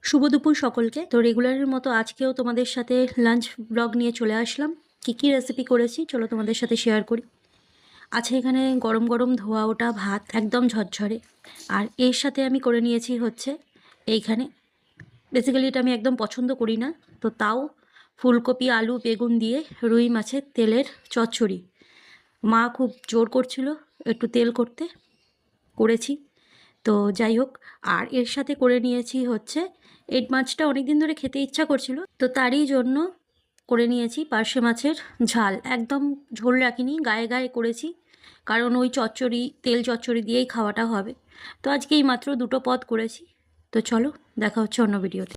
শুভ দুপুর সকলকে। তো রেগুলারের মতো আজকেও তোমাদের সাথে লাঞ্চ ব্লগ নিয়ে চলে আসলাম। কী রেসিপি করেছি চলো তোমাদের সাথে শেয়ার করি। আছে এখানে গরম গরম ধোয়া ওটা ভাত, একদম ঝরঝরে। আর এর সাথে আমি করে নিয়েছি হচ্ছে এইখানে, বেসিক্যালি এটা আমি একদম পছন্দ করি না, তো তাও ফুলকপি আলু বেগুন দিয়ে রুই মাছের তেলের চচ্চড়ি। মা খুব জোর করছিল একটু তেল করতে, করেছি। তো যাই হোক, আর এর সাথে করে নিয়েছি হচ্ছে এই মাছটা অনেক দিন ধরে খেতে ইচ্ছা করছিল, তো তারই জন্য করে নিয়েছি পার্শে মাছের ঝাল। একদম ঝোল রাখিনি, গায়ে গায়ে করেছি, কারণ ওই চচ্চড়ি তেল চচ্চড়ি দিয়েই খাওয়াটা হবে। তো আজকে এই মাত্র দুটো পদ করেছি। তো চলো দেখা হচ্ছে অন্য ভিডিওতে।